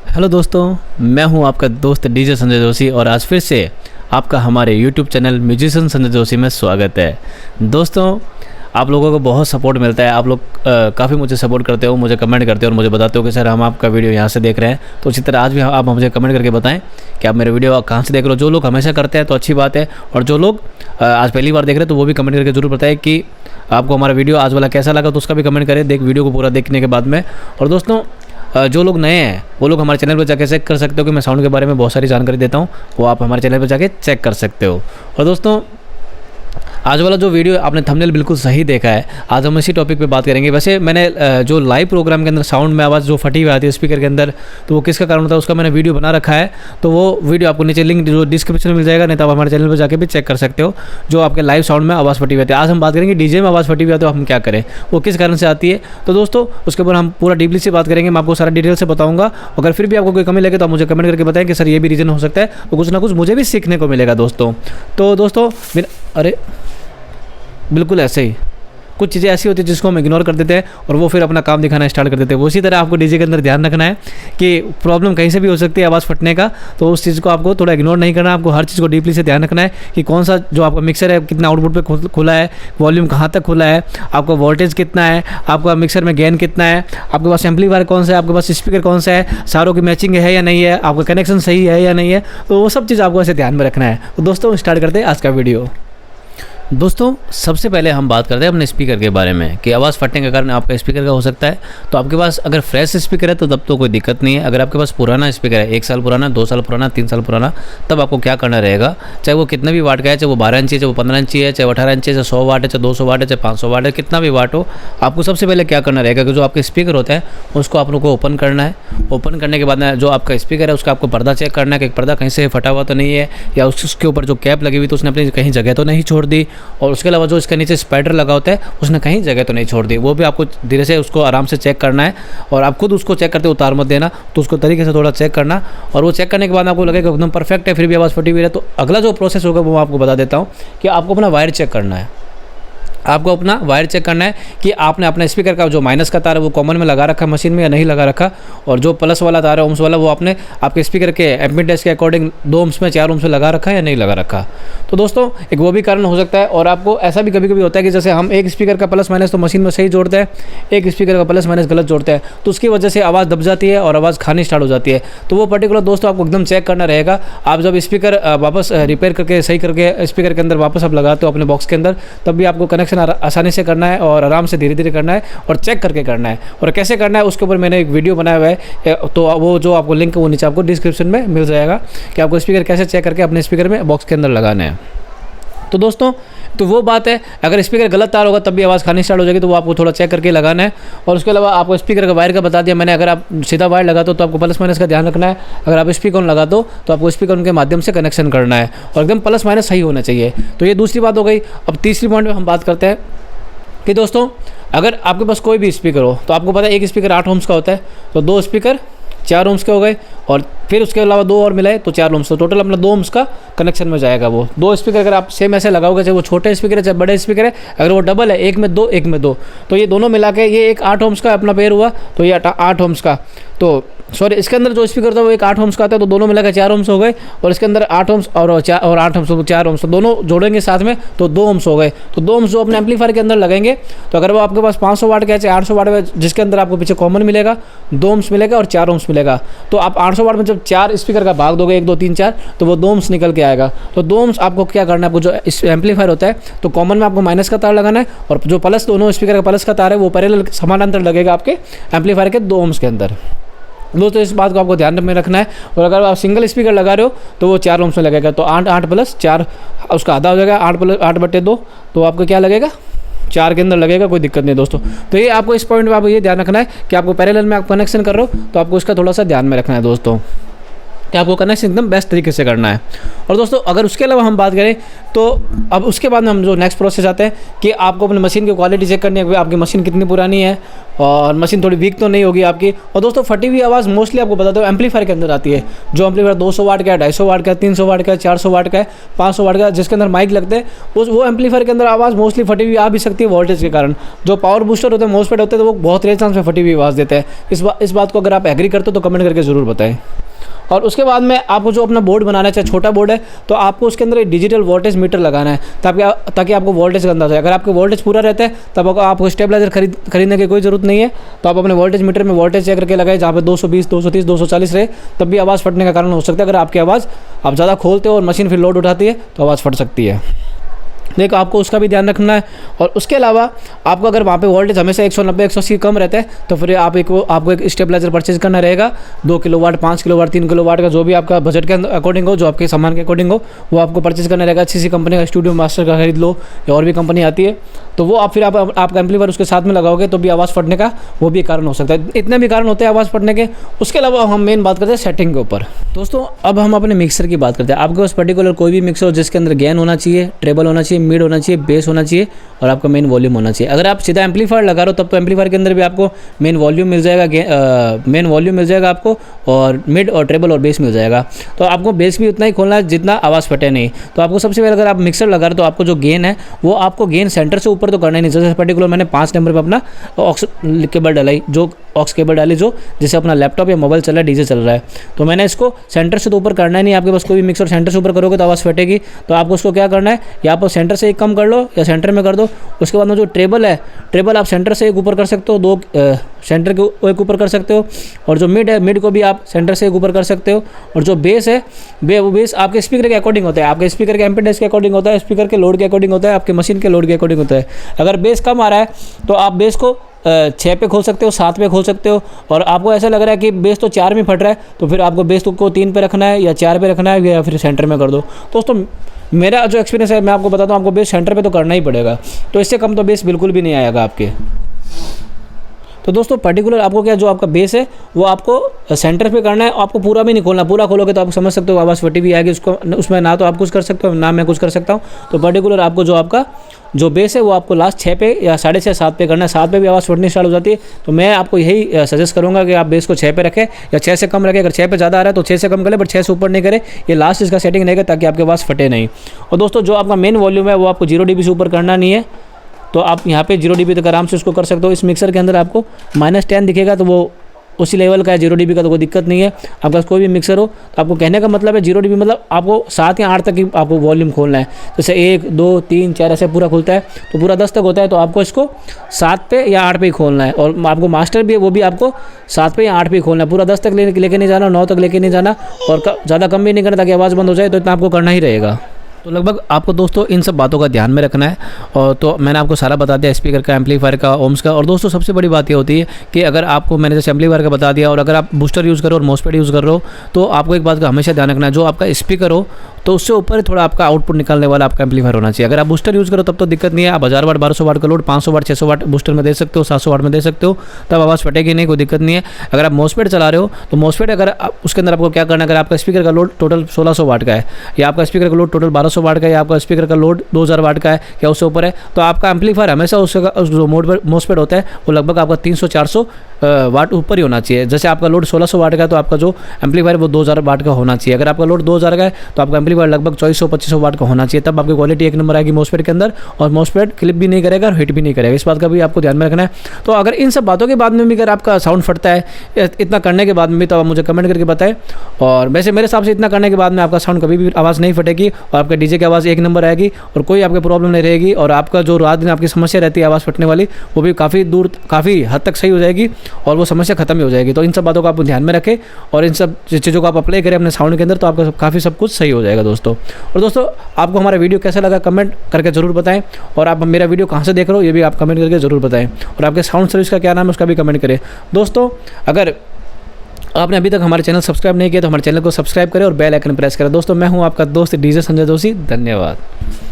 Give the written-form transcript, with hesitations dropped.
Hello दोस्तों, मैं हूं आपका दोस्त डीजे संजय जोशी और आज फिर से आपका हमारे YouTube channel musician Sanjay Joshi में स्वागत है। दोस्तों, आप लोगों को बहुत सपोर्ट मिलता है। आप लोग काफ़ी मुझे सपोर्ट करते हो, मुझे कमेंट करते हो और मुझे बताते हो कि सर हम आपका वीडियो यहाँ से देख रहे हैं। तो इसी तरह आज भी आप मुझे कमेंट करके बताएं कि आप मेरे वीडियो कहाँ से देख रहे हो। जो लोग हमेशा करते हैं तो अच्छी बात है, और जो लोग आज पहली बार देख रहे हैं तो वो भी कमेंट करके ज़रूर बताएं कि आपको हमारा वीडियो आज वाला कैसा लगा। तो उसका भी कमेंट करें वीडियो को पूरा देखने के बाद में। और दोस्तों, जो लोग नए हैं वो लोग हमारे चैनल पर जाके चेक कर सकते हो कि मैं साउंड के बारे में बहुत सारी जानकारी देता हूँ, वो आप हमारे चैनल पर जाके चेक कर सकते हो। और दोस्तों, आज वाला जो वीडियो आपने थंबनेल बिल्कुल सही देखा है। आज हम इसी टॉपिक पे बात करेंगे। वैसे मैंने जो लाइव प्रोग्राम के अंदर साउंड में आवाज़ जो फटी हुई आती है स्पीकर के अंदर, तो वो किसका कारण होता है उसका मैंने वीडियो बना रखा है। तो वो वीडियो आपको नीचे लिंक जो डिस्क्रिप्शन में मिल जाएगा, नहीं तो आप हमारे चैनल पर जाके भी चेक कर सकते हो जो आपके लाइव साउंड में आवाज़ फटी हुई आती है। आज हम बात करेंगे डीजे में आवाज़ फटी हुई आती है तो हम क्या करें, वो किस कारण से आती है। तो दोस्तों, उसके ऊपर हम पूरा डीपली से बात करेंगे। मैं आपको सारा डिटेल से बताऊँगा। अगर फिर भी आपको कोई कमी लगे तो आप मुझे कमेंट करके बताएं कि सर ये भी रीज़न हो सकता है, तो कुछ ना कुछ मुझे भी सीखने को मिलेगा दोस्तों। तो दोस्तों, अरे बिल्कुल ऐसे ही कुछ चीज़ें ऐसी होती है जिसको हम इग्नोर कर देते हैं और वो फिर अपना काम दिखाना स्टार्ट कर देते हैं। उसी तरह आपको डीजे के अंदर ध्यान रखना है कि प्रॉब्लम कहीं से भी हो सकती है आवाज़ फटने का, तो उस चीज़ को आपको थोड़ा इग्नोर नहीं करना। आपको हर चीज़ को डीपली से ध्यान रखना है कि कौन सा जो आपका मिक्सर है कितना आउटपुट पे खुला है, वॉल्यूम कहाँ तक खुला है, आपका वोल्टेज कितना है, आपका मिक्सर में गेन कितना है, आपके पास एम्पलीफायर कौन सा है, आपके पास स्पीकर कौन सा है, सारों की मैचिंग है या नहीं है, आपका कनेक्शन सही है या नहीं है। तो वो सब चीज़ आपको ऐसे ध्यान में रखना है। तो दोस्तों, स्टार्ट करते हैं आज का वीडियो। दोस्तों, सबसे पहले हम बात करते हैं अपने स्पीकर के बारे में कि आवाज़ फटने के कारण आपका स्पीकर का हो सकता है। तो आपके पास अगर फ्रेश स्पीकर है तो तब तो कोई दिक्कत नहीं है। अगर आपके पास पुराना स्पीकर है, 1 साल पुराना, 2 साल पुराना, 3 साल पुराना, तब आपको क्या करना रहेगा। चाहे वो कितने भी वाट का है, चाहे वो 12 इंची है, चाहे वो 15 इंची है, चाहे वो 18 इंची है, चाहे 100 वाट है, चाहे 200 वाट है, चाहे 500 वाट है, कितना भी वाट हो, आपको सबसे पहले क्या करना रहेगा कि जो आपके स्पीकर होता है उसको आप लोग को ओपन करना है। ओपन करने के बाद में जो आपका स्पीकर है उसका आपको पर्दा चेक करना है कि पर्दा कहीं से फटा हुआ तो नहीं है, या उसके ऊपर जो कैप लगी हुई तो उसने अपनी कहीं जगह तो नहीं छोड़ दी, और उसके अलावा जो इसके नीचे स्पाइडर लगा होता है उसने कहीं जगह तो नहीं छोड़ दी। वो भी आपको धीरे से उसको आराम से चेक करना है, और आप खुद उसको चेक करते उतार मत देना। तो उसको तरीके से थोड़ा चेक करना, और वो चेक करने के बाद आपको लगेगा एकदम परफेक्ट है, फिर भी आवाज़ फटी हुई है, तो अगला जो प्रोसेस होगा वो आपको बता देता हूँ कि आपको अपना वायर चेक करना है। आपको अपना वायर चेक करना है कि आपने अपना स्पीकर का जो माइनस का तार है वो कॉमन में लगा रखा है मशीन में या नहीं लगा रखा, और जो प्लस वाला तार है ओम्स वाला वो आपने आपके स्पीकर के एडमिटेंस के अकॉर्डिंग 2 ओम्स में 4 ओम्स में लगा रखा है या नहीं लगा रखा। तो दोस्तों, एक वो भी कारण हो सकता है। और आपको ऐसा भी कभी कभी होता है कि जैसे हम एक स्पीकर का प्लस माइनस तो मशीन में सही जोड़ते हैं, एक स्पीकर का प्लस माइनस गलत जोड़ते हैं, तो उसकी वजह से आवाज़ दब जाती है और आवाज़ खानी स्टार्ट हो जाती है। तो वो पर्टिकुलर दोस्तों आपको एकदम चेक करना रहेगा। आप जब स्पीकर वापस रिपेयर करके सही करके स्पीकर के अंदर वापस आप लगाते हो अपने बॉक्स के अंदर, तब भी आपको कनेक्शन आसानी से करना है और आराम से धीरे धीरे करना है और चेक करके करना है। और कैसे करना है उसके ऊपर मैंने एक वीडियो बनाया हुआ है, तो वो जो आपको लिंक वो नीचे आपको डिस्क्रिप्शन में मिल जाएगा कि आपको स्पीकर कैसे चेक करके अपने स्पीकर में बॉक्स के अंदर लगाना है। तो दोस्तों, तो वो बात है, अगर स्पीकर गलत तार होगा तब भी आवाज़ खानी स्टार्ट हो जाएगी, तो वो आपको थोड़ा चेक करके लगाना है। और उसके अलावा आपको स्पीकर का वायर का बता दिया मैंने। अगर आप सीधा वायर लगाते हो तो आपको प्लस माइनस का ध्यान रखना है। अगर आप स्पीकर लगाते हो तो आपको स्पीकर के माध्यम से कनेक्शन करना है और एकदम प्लस माइनस सही होना चाहिए। तो ये दूसरी बात हो गई। अब तीसरी पॉइंट में हम बात करते हैं कि दोस्तों, अगर आपके पास कोई भी स्पीकर हो तो आपको पता है एक स्पीकर 8 ओम्स का होता है, तो 2 स्पीकर 4 ओम्स के हो गए, और फिर उसके अलावा 2 और मिलाए तो 4 ओम्स, तो टोटल अपना 2 ओम्स का कनेक्शन में जाएगा। वो 2 स्पीकर अगर आप सेम ऐसे लगाओगे, चाहे वो छोटे स्पीकर है चाहे बड़े स्पीकर है, अगर वो डबल है, एक में 2 एक में 2, तो ये दोनों मिला के ये एक 8 ओम्स का अपना पेयर हुआ, तो ये 8 ओम्स का, तो सॉरी इसके अंदर जो स्पीकर था वो एक 8 ओम्स का आता है, तो दोनों मिलाकर 4 ओम्स हो गए, और इसके अंदर 8 ओम्स और 8 ओम्स 4 ओम्स, तो दोनों जोड़ेंगे साथ में तो 2 ओम्स हो गए। तो 2 ओम्स जो अपने एम्पलीफायर के अंदर लगेंगे, तो अगर वो आपके पास 500 वाट का है चाहे 800 वाट का, जिसके अंदर आपको पीछे कॉमन मिलेगा 2 ओम्स मिलेगा और 4 ओम्स मिलेगा, तो आप 800 वाट में जब 4 स्पीकर का भाग दोगे 1 2 3 4, तो वो 2 ओम्स निकल के आएगा। तो 2 ओम्स आपको क्या करना है, आपको जो एम्पलीफायर होता है तो कॉमन में आपको माइनस का तार लगाना है, और जो प्लस दोनों स्पीकर का प्लस का तार है वो पैरेलल समानांतर लगेगा आपके एम्पलीफायर के 2 ओम्स के अंदर। दोस्तों, इस बात को आपको ध्यान में रखना है। और अगर आप सिंगल स्पीकर लगा रहे हो तो वो 4 ओम्स में लगेगा, तो 8 प्लस 4 उसका आधा हो जाएगा, 8/2, तो आपको क्या लगेगा 4 के अंदर लगेगा, कोई दिक्कत नहीं दोस्तों। तो ये आपको इस पॉइंट में आपको ये ध्यान रखना है कि आपको पैरेलल में आप कनेक्शन कर रहे हो तो आपको इसका थोड़ा सा ध्यान में रखना है दोस्तों। कि आपको कनेक्शन एकदम बेस्ट तरीके से करना है। और दोस्तों अगर उसके अलावा हम बात करें तो अब उसके बाद में हम जो नेक्स्ट प्रोसेस आते हैं कि आपको अपनी मशीन की क्वालिटी चेक करनी है कि आपकी मशीन कितनी पुरानी है और मशीन थोड़ी वीक तो नहीं होगी आपकी। और दोस्तों फटी हुई आवाज़ मोस्टली आपको बता दो एम्पलीफायर के अंदर आती है। जो एम्पलीफायर 200 वाट का है, 250 वाट का है, 300 वाट का है, 400 वाट का है, 500 वाट का है, जिसके अंदर माइक लगते हैं वो एम्पलीफायर के अंदर आवाज़ मोस्टली फटी हुई आ भी सकती है वोल्टेज के कारण। जो पावर बूस्टर होते हैं, मोस्फेट होते हैं, तो वो बहुत रेयर चांस में फटी हुई आवाज़ देते हैं। इस बात को अगर आप एग्री करते हो तो कमेंट करके ज़रूर बताएं। और उसके बाद में आपको जो अपना बोर्ड बनाना है, चाहे छोटा बोर्ड है, तो आपको उसके अंदर एक डिजिटल वोल्टेज मीटर लगाना है ताकि आपको वोल्टेज का अंदाज़ा है। अगर आपके वोल्टेज पूरा रहता है तब आपको स्टेबलाइजर खरीदने की कोई ज़रूरत नहीं है। तो आप अपने वोल्टेज मीटर में वोल्टेज चेक करके लगाए, जहाँ पे 220, 230, 240 रहे, तब भी आवाज़ फटने का कारण हो सकता है। अगर आपकी आवाज़ आप ज़्यादा खोलते हो और मशीन फिर लोड उठाती है तो आवाज़ फट सकती है। देखो आपको उसका भी ध्यान रखना है। और उसके अलावा आपको अगर वहाँ पे वोल्टेज हमेशा 190, 180 कम रहता है तो फिर आपको एक स्टेबलाइजर परचेज करना रहेगा। 2 किलोवाट, 5 किलोवाट, 3 किलोवाट का जो भी आपका बजट के अकॉर्डिंग हो, जो आपके सामान के अकॉर्डिंग हो, वो आपको परचेज करना रहेगा। अच्छी सी कंपनी का स्टूडियो मास्टर का खरीद लो या और भी कंपनी आती है, तो वो आप आपका एम्पलीफायर उसके साथ में लगाओगे तो भी आवाज़ फटने का वो भी कारण हो सकता है। इतने भी कारण होते हैं आवाज़ फटने के। उसके अलावा हम मेन बात करते हैं सेटिंग के ऊपर। दोस्तों अब हम अपने मिक्सर की बात करते हैं। आपके पास पर्टिकुलर कोई भी मिक्सर हो जिसके अंदर गेन होना चाहिए, ट्रेबल होना चाहिए, मिड होना चाहिए, बेस होना चाहिए और आपका मेन वॉल्यूम होना चाहिए। अगर आप सीधा एम्पलीफायर लगा रहे हो तब तो एम्पलीफायर के अंदर भी आपको मेन वॉल्यूम मिल जाएगा, आपको और मिड और ट्रेबल और बेस मिल जाएगा। तो आपको बेस भी उतना ही खोलना है जितना आवाज़ फटे नहीं। तो आपको सबसे पहले अगर आप मिक्सर लगा रहे हो तो आपको जो गेन है वो आपको गेन सेंटर से ऊपर तो करना ही नहीं। जैसे पर्टिकुलर मैंने 5 नंबर पर अपना ऑक्स केबल डालाई, जो ऑक्स केबल डाली जो जैसे अपना लैपटॉप या मोबाइल चल रहा है, डीजे चल रहा है, तो मैंने इसको सेंटर से तो ऊपर करना ही नहीं। आपके पास कोई भी मिक्सर सेंटर से ऊपर करोगे तो आवाज़ फटेगी। तो आपको उसको क्या करना है, या आप सेंटर से एक कम कर लो या सेंटर में कर दो। उसके बाद में जो ट्रेबल है, ट्रेबल आप सेंटर से एक ऊपर कर सकते हो, 2 सेंटर के एक ऊपर कर सकते हो। और जो मिड है, मिड को भी आप सेंटर से एक ऊपर कर सकते हो। और जो बेस है, वो बेस आपके स्पीकर के अकॉर्डिंग होता है, आपके स्पीकर के एम्पीडेंस के अकॉर्डिंग होता है, स्पीकर के लोड के अकॉर्डिंग होता है, आपके मशीन के लोड के अकॉर्डिंग होता है। अगर बेस कम आ रहा है तो आप बेस को 6 पे खोल सकते हो, 7 पे खोल सकते हो। और आपको ऐसा लग रहा है कि बेस तो 4 में फट रहा है तो फिर आपको बेस को 3 पे रखना है या 4 पे रखना है या फिर सेंटर में कर दो। दोस्तों मेरा जो एक्सपीरियंस है मैं आपको बताता हूँ, आपको बेस सेंटर पे तो करना ही पड़ेगा। तो इससे कम तो बेस बिल्कुल भी नहीं आएगा आपके। तो दोस्तों पर्टिकुलर आपको क्या, जो आपका बेस है वो आपको सेंटर पे करना है। आपको पूरा भी नहीं खोलना, पूरा खोलोगे तो आप समझ सकते हो आवाज़ फटी भी आएगी। उसमें ना तो आप कुछ कर सकते हो ना मैं कुछ कर सकता हूँ। तो पर्टिकुलर आपको जो बेस है वो आपको लास्ट 6 पे या 6.5, 7 पे करना है। 7 पे भी आवाज़ फटनी स्टार्ट हो जाती है। तो मैं आपको यही सजेस्ट करूँगा कि आप बेस को 6 पे रखें या 6 से कम रखें। अगर 6 पे ज़्यादा आ रहा है तो 6 से कम करें, बट 6 से ऊपर नहीं करें। ये लास्ट इसका सेटिंग रहेगा ताकि आपके आवाज़ फटे नहीं। और दोस्तों जो आपका मेन वॉल्यूम है वो आपको 0 dB से ऊपर करना नहीं है। तो आप यहाँ पे 0 dB तक आराम से उसको कर सकते हो। इस मिक्सर के अंदर आपको -10 दिखेगा तो वो उसी लेवल का है, 0 dB का तो कोई दिक्कत नहीं है। आपके पास कोई भी मिक्सर हो तो आपको कहने का मतलब है 0 dB मतलब आपको 7 या 8 तक ही आपको वॉल्यूम खोलना है। जैसे 1, 2, 3, 4 ऐसे पूरा खुलता है तो पूरा 10 तक होता है, तो आपको इसको 7 पे या 8 पे ही खोलना है। और आपको मास्टर भी है वो भी आपको 7 पे या 8 पे ही खोलना है। पूरा 10 तक लेके नहीं जाना, 9 तक लेके नहीं जाना और ज़्यादा कम भी नहीं करना ताकि आवाज़ बंद हो जाए। तो इतना आपको करना ही रहेगा। तो लगभग आपको दोस्तों इन सब बातों का ध्यान में रखना है। और तो मैंने आपको सारा बता दिया, स्पीकर का, एम्पलीफायर का, ओम्स का। और दोस्तों सबसे बड़ी बात ये होती है कि अगर आपको मैंने जैसे एम्पलीफायर का बता दिया और अगर आप बूस्टर यूज़ करो और मॉसफेट यूज़ कर रहे हो तो आपको एक बात का हमेशा ध्यान रखना है, जो आपका स्पीकर हो तो उससे ऊपर थोड़ा आपका आउटपुट निकालने वाला आपका एम्पलीफायर होना चाहिए। अगर आप बूस्टर यूज़ करो तब तो दिक्कत नहीं है, आप 1000 वाट, 1200 वाट का लोड, 500 वाट, 600 वाट बूस्टर में दे सकते हो, 700 वाट में दे सकते हो, तब आवाज़ फटेगी नहीं, कोई दिक्कत नहीं है। अगर आप मॉसफेट चला रहे हो तो मॉसफेट अगर उसके अंदर आपको क्या करना है, अगर आपका स्पीकर का लोड टोटल 1600 वाट का है या आपका स्पीकर का लोड टोटल 1200 वाट का है या आपका स्पीकर का लोड 2000 वाट का है या उससे ऊपर है, तो आपका एम्पलीफायर हमेशा उस जो मॉसफेट होता है वो लगभग आपका 300-400 वाट ऊपर ही होना चाहिए। जैसे आपका लोड 1600 वाट का है तो आपका जो एम्पलीफायर वो 2000 वाट का होना चाहिए। अगर आपका लोड 2000 का है तो आपका एम्पलीफायर लगभग 2400-2500 वाट का होना चाहिए, तब आपकी क्वालिटी एक नंबर आएगी मॉसफेट के अंदर। और मॉसफेट क्लिप भी नहीं करेगा और हिट भी नहीं करेगा, इस बात का भी आपको ध्यान में रखना है। तो अगर इन सब बातों के बाद में भी अगर आपका साउंड फटता है इतना करने के बाद में भी, तो आप मुझे कमेंट करके बताएं। और वैसे मेरे हिसाब से इतना करने के बाद में आपका साउंड कभी भी आवाज़ नहीं फटेगी और आपके डीजे की आवाज़ एक नंबर आएगी और कोई आपके प्रॉब्लम नहीं रहेगी। और आपका जो रात दिन आपकी समस्या रहती है आवाज़ फटने वाली, वो भी काफ़ी हद तक सही हो जाएगी और वो समस्या खत्म ही हो जाएगी। तो इन सब बातों को आप ध्यान में रखें और इन सब चीज़ों को आप अप्लाई करें अपने साउंड के अंदर, तो आपका काफ़ी सब कुछ सही हो जाएगा दोस्तों। और दोस्तों आपको हमारा वीडियो कैसा लगा कमेंट करके ज़रूर बताएं। और आप मेरा वीडियो कहाँ से देख रहे हो ये भी आप कमेंट करके ज़रूर बताएं। और आपके साउंड सर्विस का क्या नाम है उसका भी कमेंट करें। दोस्तों अगर आपने अभी तक हमारे चैनल सब्सक्राइब नहीं किया तो हमारे चैनल को सब्सक्राइब करें और बेल आइकन प्रेस करें। दोस्तों मैं हूं आपका दोस्त डीजे संजय जोशी। धन्यवाद।